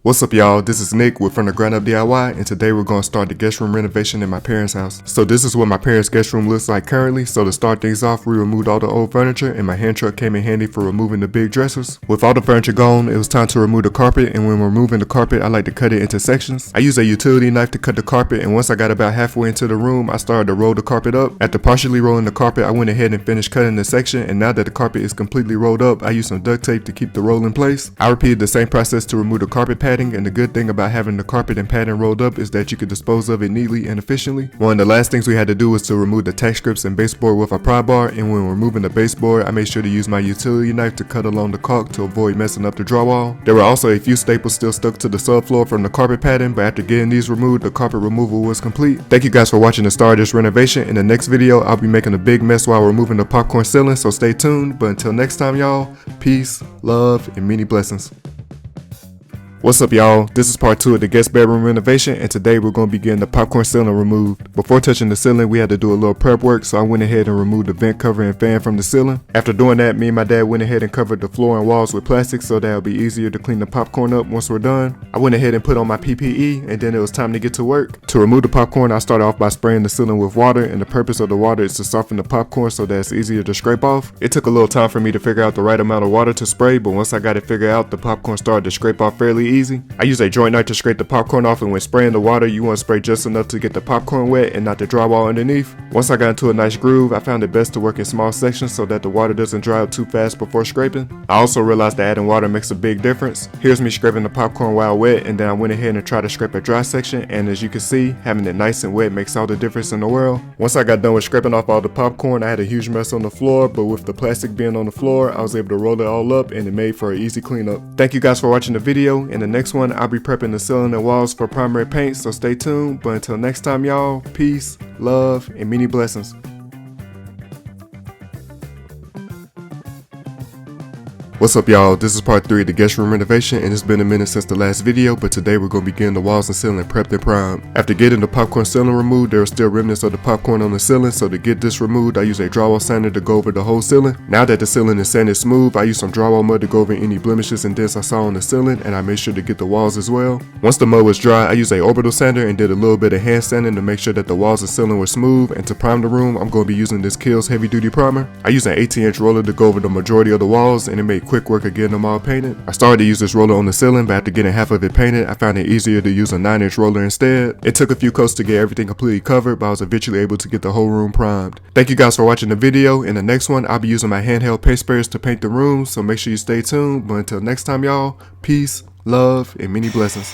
What's up, y'all? This is Nick with From the Ground Up DIY, and today we're going to start the guest room renovation in my parents' house. So this is what my parents' guest room looks like currently. So to start things off, we removed all the old furniture, and my hand truck came in handy for removing the big dressers. With all the furniture gone, it was time to remove the carpet, and when removing the carpet, I like to cut it into sections. I use a utility knife to cut the carpet, and once I got about halfway into the room, I started to roll the carpet up. After partially rolling the carpet, I went ahead and finished cutting the section, and now that the carpet is completely rolled up, I use some duct tape to keep the roll in place. I repeated the same process to remove the carpet padding, and the good thing about having the carpet and padding rolled up is that you could dispose of it neatly and efficiently. One of the last things we had to do was to remove the tack strips and baseboard with a pry bar, and when removing the baseboard, I made sure to use my utility knife to cut along the caulk to avoid messing up the drywall. There were also a few staples still stuck to the subfloor from the carpet padding, but after getting these removed, the carpet removal was complete. Thank you guys for watching the start of this renovation. In the next video, I'll be making a big mess while removing the popcorn ceiling, so stay tuned. But until next time, y'all, peace, love, and many blessings. What's up, y'all? This is part 2 of the guest bedroom renovation, and today we're going to be getting the popcorn ceiling removed. Before touching the ceiling, we had to do a little prep work, so I went ahead and removed the vent cover and fan from the ceiling. After doing that, me and my dad went ahead and covered the floor and walls with plastic so that it'll be easier to clean the popcorn up once we're done. I went ahead and put on my PPE, and then it was time to get to work. To remove the popcorn, I started off by spraying the ceiling with water, and the purpose of the water is to soften the popcorn so that it's easier to scrape off. It took a little time for me to figure out the right amount of water to spray, but once I got it figured out, the popcorn started to scrape off fairly easy. I used a joint knife to scrape the popcorn off, and when spraying the water, you want to spray just enough to get the popcorn wet and not the drywall underneath. Once I got into a nice groove, I found it best to work in small sections so that the water doesn't dry out too fast before scraping. I also realized that adding water makes a big difference. Here's me scraping the popcorn while wet, and then I went ahead and tried to scrape a dry section, and as you can see, having it nice and wet makes all the difference in the world. Once I got done with scraping off all the popcorn, I had a huge mess on the floor, but with the plastic being on the floor, I was able to roll it all up, and it made for an easy cleanup. Thank you guys for watching the video. In the next one, I'll be prepping the ceiling and walls for primary paint, so stay tuned. But until next time, y'all, peace, love, and many blessings. What's up, y'all? This is part 3 of the guest room renovation, and it's been a minute since the last video, but today we're going to be getting the walls and ceiling prepped and primed. After getting the popcorn ceiling removed, there are still remnants of the popcorn on the ceiling, so to get this removed, I use a drywall sander to go over the whole ceiling. Now that the ceiling is sanded smooth, I use some drywall mud to go over any blemishes and dents I saw on the ceiling, and I made sure to get the walls as well. Once the mud was dry, I used a orbital sander and did a little bit of hand sanding to make sure that the walls and ceiling were smooth, and to prime the room, I'm going to be using this Kills heavy duty primer. I used an 18-inch roller to go over the majority of the walls, and it made quick work of getting them all painted. I started to use this roller on the ceiling, but after getting half of it painted, I found it easier to use a 9-inch roller instead. It took a few coats to get everything completely covered, but I was eventually able to get the whole room primed. Thank you guys for watching the video. In the next one, I'll be using my handheld paint sprayers to paint the room, so make sure you stay tuned. But until next time, y'all, peace, love, and many blessings.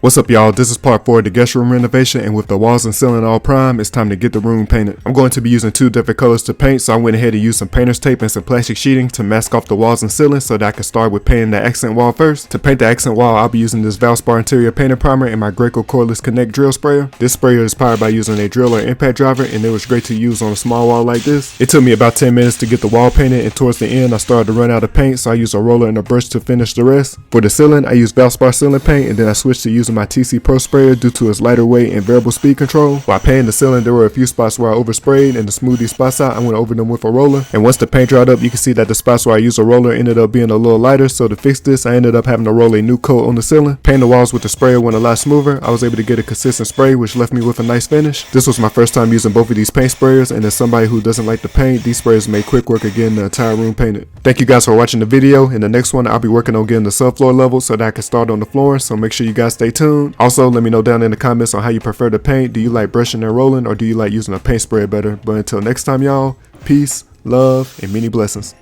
What's up, y'all? This is part 4 of the guest room renovation, and with the walls and ceiling all prime, it's time to get the room painted. I'm going to be using 2 different colors to paint, so I went ahead and used some painter's tape and some plastic sheeting to mask off the walls and ceiling so that I can start with painting the accent wall first. To paint the accent wall, I'll be using this Valspar interior painting primer and my Graco cordless Connect drill sprayer. This sprayer is powered by using a drill or impact driver, and it was great to use on a small wall like this. It took me about 10 minutes to get the wall painted, and towards the end, I started to run out of paint, so I used a roller and a brush to finish the rest. For the ceiling, I used Valspar ceiling paint, and then I switched to using my TC Pro sprayer due to its lighter weight and variable speed control. While painting the ceiling, there were a few spots where I oversprayed, and to smooth these spots out, I went over them with a roller. And once the paint dried up, you can see that the spots where I used a roller ended up being a little lighter, so to fix this, I ended up having to roll a new coat on the ceiling. Painting the walls with the sprayer went a lot smoother. I was able to get a consistent spray, which left me with a nice finish. This was my first time using both of these paint sprayers, and as somebody who doesn't like to paint, these sprayers made quick work of getting the entire room painted. Thank you guys for watching the video. In the next one, I'll be working on getting the subfloor level so that I can start on the floor, so make sure you guys stay tuned. Also, let me know down in the comments on how you prefer to paint. Do you like brushing and rolling, or do you like using a paint sprayer better? But until next time, y'all, peace, love, and many blessings.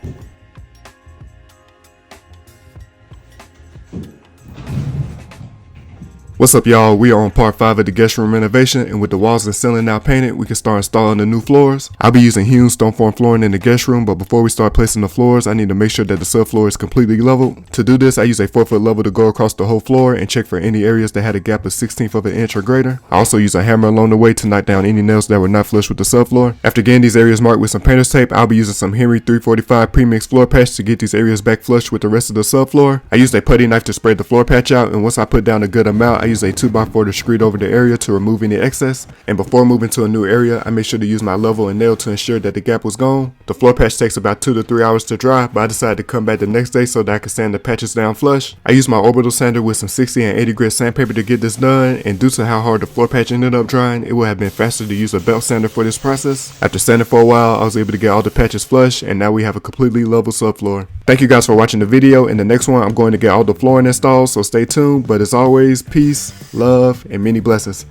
What's up, y'all? We are on part 5 of the guest room renovation, and with the walls and ceiling now painted, we can start installing the new floors. I'll be using hewn stone form flooring in the guest room, but before we start placing the floors, I need to make sure that the subfloor is completely leveled. To do this, I use a 4-foot level to go across the whole floor and check for any areas that had a gap of 1/16 of an inch or greater. I also use a hammer along the way to knock down any nails that were not flush with the subfloor. After getting these areas marked with some painter's tape, I'll be using some Henry 345 premix floor patch to get these areas back flush with the rest of the subfloor. I used a putty knife to spray the floor patch out, and once I put down a good amount, I use a 2x4 to screed over the area to remove any excess. And before moving to a new area, I made sure to use my level and nail to ensure that the gap was gone. The floor patch takes about 2 to 3 hours to dry, but I decided to come back the next day so that I could sand the patches down flush. I used my orbital sander with some 60 and 80 grit sandpaper to get this done, and due to how hard the floor patch ended up drying, it would have been faster to use a belt sander for this process. After sanding for a while, I was able to get all the patches flush, and now we have a completely level subfloor. Thank you guys for watching the video. In the next one, I'm going to get all the flooring installed, so stay tuned. But as always, peace, love, and many blessings.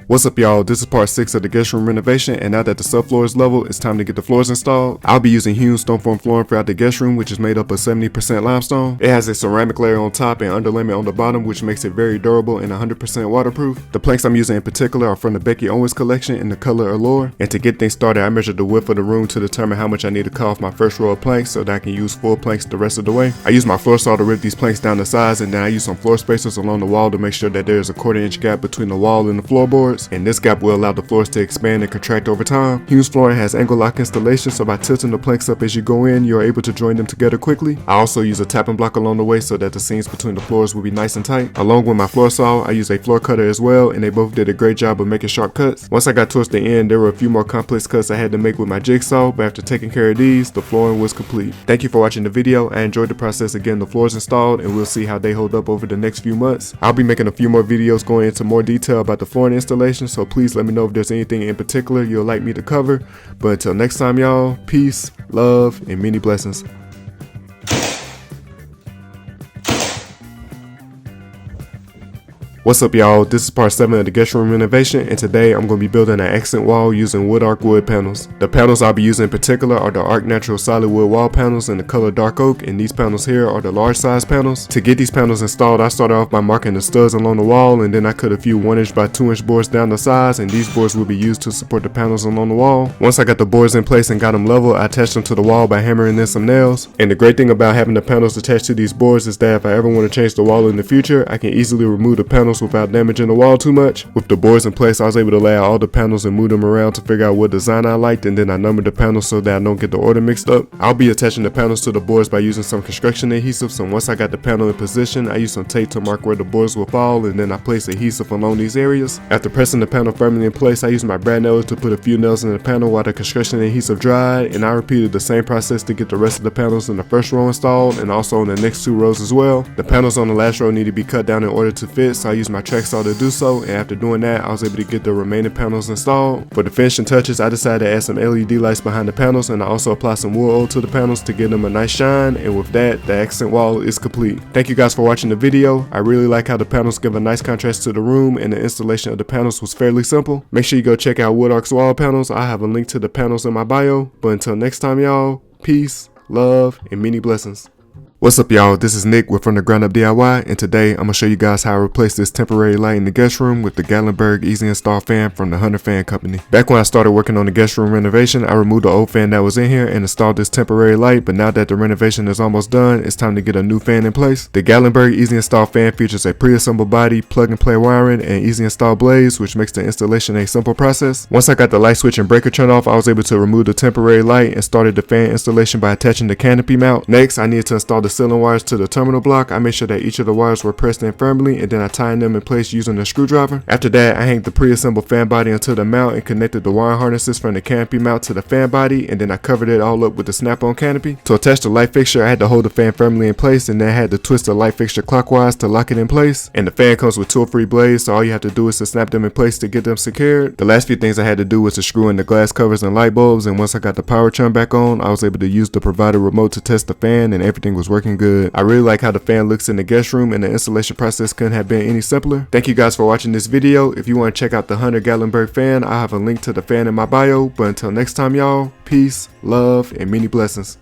What's up, y'all? This is part 6 of the guest room renovation, and now that the subfloor is level, it's time to get the floors installed. I'll be using hewn stone form flooring throughout the guest room, which is made up of 70% limestone. It has a ceramic layer on top and underlayment on the bottom, which makes it very durable and 100% waterproof. The planks I'm using in particular are from the Becky Owens collection in the color Allure. And to get things started, I measured the width of the room to determine how much I need to cut off my first row of planks so that I can use full planks the rest of the way. I use my floor saw to rip these planks down to size, and then I use some floor spacers along the wall to make sure that there is a 1/4 inch gap between the wall and the floorboards, and this gap will allow the floors to expand and contract over time. Hewn flooring has angle lock installation, so by tilting the planks up as you go in, you're able to join them together quickly. I also use a tapping block along the way so that the seams between the floors will be nice and tight. Along with my floor saw, I use a floor cutter as well, and they both did a great job of making sharp cuts. Once I got towards the end, there were a few more complex cuts I had to make with my jigsaw, but after taking care of these, the flooring was complete. Thank you for watching the video. I enjoyed the process of getting the floors installed, and we'll see how they hold up over the next few months. I'll be making a few more videos going into more detail about the flooring installation, so please let me know if there's anything in particular you'll like me to cover. But until next time, y'all, peace, love, and many blessings. What's up, y'all? This is part 7 of the guest room renovation, and today I'm going to be building an accent wall using wood arc wood panels. The panels I'll be using in particular are the Arc Natural solid wood wall panels in the color dark oak, and these panels here are the large size panels. To get these panels installed, I started off by marking the studs along the wall, and then I cut a few 1" by 2" boards down the sides, and these boards will be used to support the panels along the wall. Once I got the boards in place and got them level, I attached them to the wall by hammering in some nails. And the great thing about having the panels attached to these boards is that if I ever want to change the wall in the future, I can easily remove the panels without damaging the wall too much. With the boards in place, I was able to lay out all the panels and move them around to figure out what design I liked, and then I numbered the panels so that I don't get the order mixed up. I'll be attaching the panels to the boards by using some construction adhesive, so once I got the panel in position, I used some tape to mark where the boards will fall, and then I placed adhesive along these areas. After pressing the panel firmly in place, I used my brad nailer to put a few nails in the panel while the construction adhesive dried, and I repeated the same process to get the rest of the panels in the first row installed and also in the next 2 rows as well. The panels on the last row need to be cut down in order to fit, so I used my track saw to do so, and after doing that, I was able to get the remaining panels installed. For the finishing touches, I decided to add some LED lights behind the panels, and I also applied some wood oil to the panels to give them a nice shine, and with that, the accent wall is complete. Thank you guys for watching the video. I really like how the panels give a nice contrast to the room, and the installation of the panels was fairly simple. Make sure you go check out Wood Arc's wall panels. I have a link to the panels in my bio. But until next time, y'all, peace, love, and many blessings. What's up, y'all? This is Nick with From the Ground Up DIY, and today I'm going to show you guys how I replaced this temporary light in the guest room with the Gatlinburg Easy Install fan from the Hunter Fan Company. Back when I started working on the guest room renovation, I removed the old fan that was in here and installed this temporary light, but now that the renovation is almost done, it's time to get a new fan in place. The Gatlinburg Easy Install fan features a pre-assembled body, plug-and-play wiring, and easy install blades, which makes the installation a simple process. Once I got the light switch and breaker turned off, I was able to remove the temporary light and started the fan installation by attaching the canopy mount. Next, I needed to install the ceiling wires to the terminal block. I made sure that each of the wires were pressed in firmly, and then I tightened them in place using a screwdriver. After that, I hanged the pre-assembled fan body onto the mount and connected the wire harnesses from the canopy mount to the fan body, and then I covered it all up with the snap-on canopy. To attach the light fixture, I had to hold the fan firmly in place, and then I had to twist the light fixture clockwise to lock it in place. And the fan comes with tool-free blades, so all you have to do is to snap them in place to get them secured. The last few things I had to do was to screw in the glass covers and light bulbs, and once I got the power turned back on, I was able to use the provided remote to test the fan, and everything was working good. I really like how the fan looks in the guest room, and the installation process couldn't have been any simpler. Thank you guys for watching this video. If you want to check out the Hunter Gatlinburg fan, I have a link to the fan in my bio. But until next time, y'all, peace, love, and many blessings.